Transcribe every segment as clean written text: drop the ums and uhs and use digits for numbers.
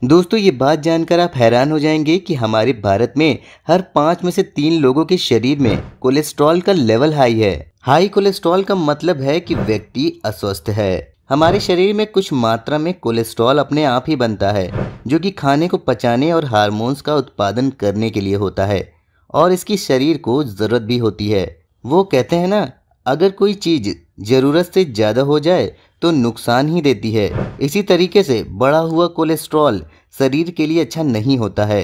दोस्तों ये बात जानकर आप हैरान हो जाएंगे कि हमारे भारत में हर 5 में से 3 लोगों के शरीर में कोलेस्ट्रॉल का लेवल हाई है। हाई कोलेस्ट्रॉल का मतलब है कि व्यक्ति अस्वस्थ है। हमारे शरीर में कुछ मात्रा में कोलेस्ट्रॉल अपने आप ही बनता है, जो कि खाने को पचाने और हार्मोन्स का उत्पादन करने के लिए होता है और इसकी शरीर को ज़रूरत भी होती है। वो कहते हैं ना, अगर कोई चीज़ ज़रूरत से ज़्यादा हो जाए तो नुकसान ही देती है। इसी तरीके से बढ़ा हुआ कोलेस्ट्रॉल शरीर के लिए अच्छा नहीं होता है।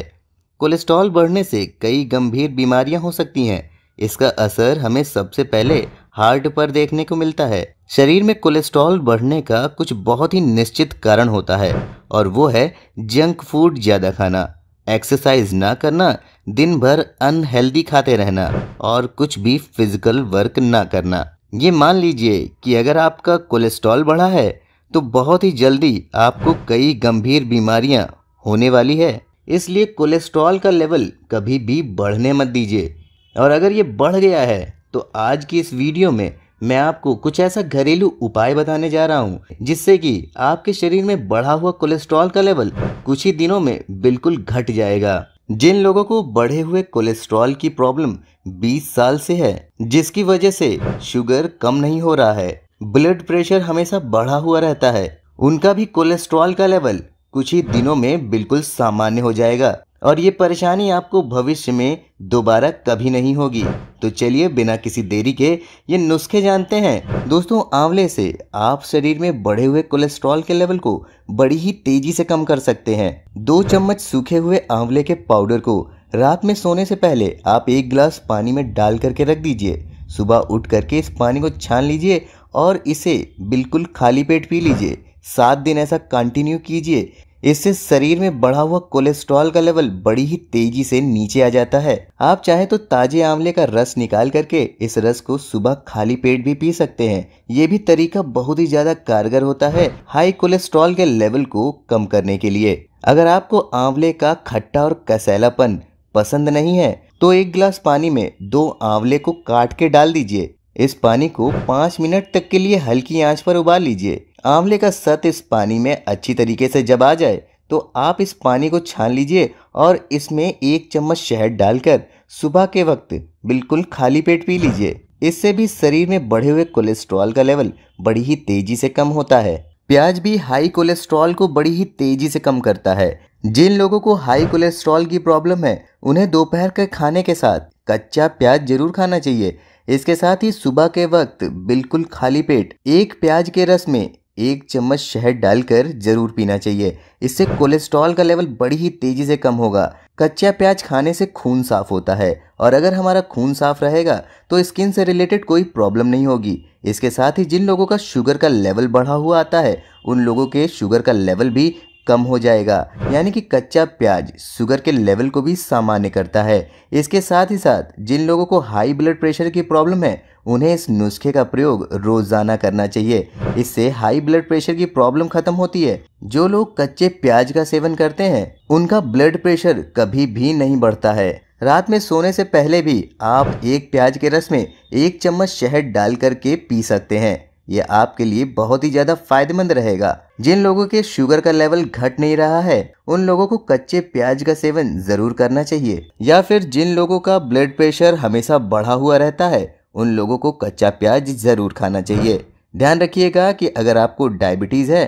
कोलेस्ट्रॉल बढ़ने से कई गंभीर बीमारियां हो सकती हैं। इसका असर हमें सबसे पहले हार्ट पर देखने को मिलता है। शरीर में कोलेस्ट्रॉल बढ़ने का कुछ बहुत ही निश्चित कारण होता है और वो है जंक फूड ज़्यादा खाना, एक्सरसाइज ना करना, दिन भर अनहेल्दी खाते रहना और कुछ भी फिजिकल वर्क ना करना। ये मान लीजिए कि अगर आपका कोलेस्ट्रॉल बढ़ा है तो बहुत ही जल्दी आपको कई गंभीर बीमारियां होने वाली है। इसलिए कोलेस्ट्रॉल का लेवल कभी भी बढ़ने मत दीजिए। और अगर ये बढ़ गया है तो आज की इस वीडियो में मैं आपको कुछ ऐसा घरेलू उपाय बताने जा रहा हूँ जिससे कि आपके शरीर में बढ़ा हुआ कोलेस्ट्रॉल का लेवल कुछ ही दिनों में बिल्कुल घट जाएगा। जिन लोगों को बढ़े हुए कोलेस्ट्रॉल की प्रॉब्लम 20 साल से है, जिसकी वजह से शुगर कम नहीं हो रहा है, ब्लड प्रेशर हमेशा बढ़ा हुआ रहता है, उनका भी कोलेस्ट्रॉल का लेवल कुछ ही दिनों में बिल्कुल सामान्य हो जाएगा और ये परेशानी आपको भविष्य में दोबारा कभी नहीं होगी। तो चलिए बिना किसी देरी के ये नुस्खे जानते हैं। दोस्तों, आंवले से आप शरीर में बढ़े हुए कोलेस्ट्रॉल के लेवल को बड़ी ही तेजी से कम कर सकते हैं। 2 चम्मच सूखे हुए आंवले के पाउडर को रात में सोने से पहले आप 1 गिलास पानी में डाल करके रख दीजिए। सुबह उठ करके इस पानी को छान लीजिए और इसे बिल्कुल खाली पेट पी लीजिए। 7 दिन ऐसा कंटिन्यू कीजिए। इससे शरीर में बढ़ा हुआ कोलेस्ट्रॉल का लेवल बड़ी ही तेजी से नीचे आ जाता है। आप चाहे तो ताजे आंवले का रस निकाल करके इस रस को सुबह खाली पेट भी पी सकते हैं। ये भी तरीका बहुत ही ज्यादा कारगर होता है हाई कोलेस्ट्रॉल के लेवल को कम करने के लिए। अगर आपको आंवले का खट्टा और कसैलापन पसंद नहीं है तो 1 गिलास पानी में 2 आंवले को काट के डाल दीजिए। इस पानी को 5 मिनट तक के लिए हल्की आंच पर उबाल लीजिए। आंवले का सत इस पानी में अच्छी तरीके से जब आ जाए तो आप इस पानी को छान लीजिए और इसमें 1 चम्मच शहद डालकर सुबह के वक्त बिल्कुल खाली पेट पी लीजिए। इससे भी शरीर में बढ़े हुए कोलेस्ट्रॉल का लेवल बड़ी ही तेजी से कम होता है। प्याज भी हाई कोलेस्ट्रॉल को बड़ी ही तेजी से कम करता है। जिन लोगों को हाई कोलेस्ट्रॉल की प्रॉब्लम है उन्हें दोपहर के खाने के साथ कच्चा प्याज जरूर खाना चाहिए। इसके साथ ही सुबह के वक्त बिल्कुल खाली पेट 1 प्याज के रस में 1 चम्मच शहद डालकर जरूर पीना चाहिए। इससे कोलेस्ट्रॉल का लेवल बड़ी ही तेजी से कम होगा। कच्चा प्याज खाने से खून साफ होता है और अगर हमारा खून साफ रहेगा तो स्किन से रिलेटेड कोई प्रॉब्लम नहीं होगी। इसके साथ ही जिन लोगों का शुगर का लेवल बढ़ा हुआ आता है उन लोगों के शुगर का लेवल भी कम हो जाएगा। यानी कि कच्चा प्याज शुगर के लेवल को भी सामान्य करता है। इसके साथ ही साथ जिन लोगों को हाई ब्लड प्रेशर की प्रॉब्लम है उन्हें इस नुस्खे का प्रयोग रोजाना करना चाहिए। इससे हाई ब्लड प्रेशर की प्रॉब्लम खत्म होती है। जो लोग कच्चे प्याज का सेवन करते हैं उनका ब्लड प्रेशर कभी भी नहीं बढ़ता है। रात में सोने से पहले भी आप 1 प्याज के रस में 1 चम्मच शहद डाल करके पी सकते हैं। ये आपके लिए बहुत ही ज्यादा फायदेमंद रहेगा। जिन लोगों के शुगर का लेवल घट नहीं रहा है उन लोगों को कच्चे प्याज का सेवन जरूर करना चाहिए। या फिर जिन लोगों का ब्लड प्रेशर हमेशा बढ़ा हुआ रहता है उन लोगों को कच्चा प्याज जरूर खाना चाहिए। ध्यान रखिएगा कि अगर आपको डायबिटीज है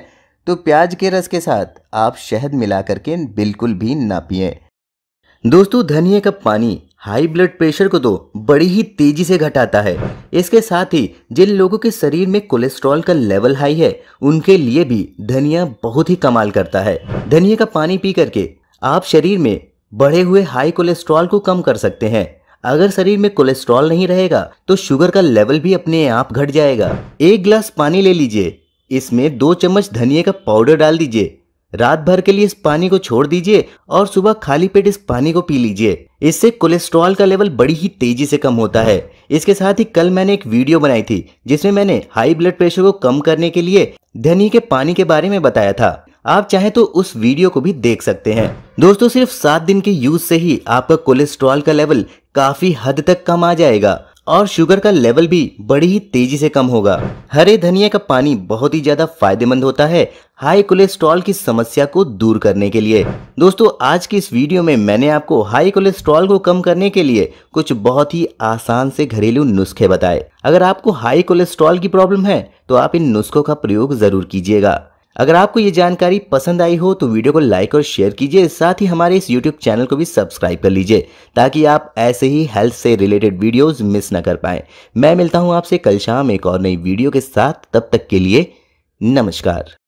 तो प्याज के रस के साथ आप शहद मिला करके बिल्कुल भी ना पिएं। दोस्तों, धनिया का पानी हाई ब्लड प्रेशर को तो बड़ी ही तेजी से घटाता है। इसके साथ ही जिन लोगों के शरीर में कोलेस्ट्रॉल का लेवल हाई है उनके लिए भी धनिया बहुत ही कमाल करता है। धनिया का पानी पी करके आप शरीर में बढ़े हुए हाई कोलेस्ट्रॉल को कम कर सकते हैं। अगर शरीर में कोलेस्ट्रॉल नहीं रहेगा तो शुगर का लेवल भी अपने आप घट जाएगा। 1 गिलास पानी ले लीजिए, इसमें 2 चम्मच धनिया का पाउडर डाल दीजिए। रात भर के लिए इस पानी को छोड़ दीजिए और सुबह खाली पेट इस पानी को पी लीजिए। इससे कोलेस्ट्रॉल का लेवल बड़ी ही तेजी से कम होता है। इसके साथ ही कल मैंने एक वीडियो बनाई थी जिसमें मैंने हाई ब्लड प्रेशर को कम करने के लिए धनिया के पानी के बारे में बताया था। आप चाहे तो उस वीडियो को भी देख सकते हैं। दोस्तों, सिर्फ 7 दिन के यूज से ही आपका कोलेस्ट्रॉल का लेवल काफी हद तक कम आ जाएगा और शुगर का लेवल भी बड़ी ही तेजी से कम होगा। हरे धनिया का पानी बहुत ही ज्यादा फायदेमंद होता है हाई कोलेस्ट्रॉल की समस्या को दूर करने के लिए। दोस्तों, आज की इस वीडियो में मैंने आपको हाई कोलेस्ट्रॉल को कम करने के लिए कुछ बहुत ही आसान से घरेलू नुस्खे बताए। अगर आपको हाई कोलेस्ट्रॉल की प्रॉब्लम है तो आप इन नुस्खों का प्रयोग जरूर कीजिएगा। अगर आपको ये जानकारी पसंद आई हो तो वीडियो को लाइक और शेयर कीजिए, साथ ही हमारे इस YouTube चैनल को भी सब्सक्राइब कर लीजिए ताकि आप ऐसे ही हेल्थ से रिलेटेड वीडियोस मिस न कर पाएं। मैं मिलता हूं आपसे कल शाम एक और नई वीडियो के साथ, तब तक के लिए नमस्कार।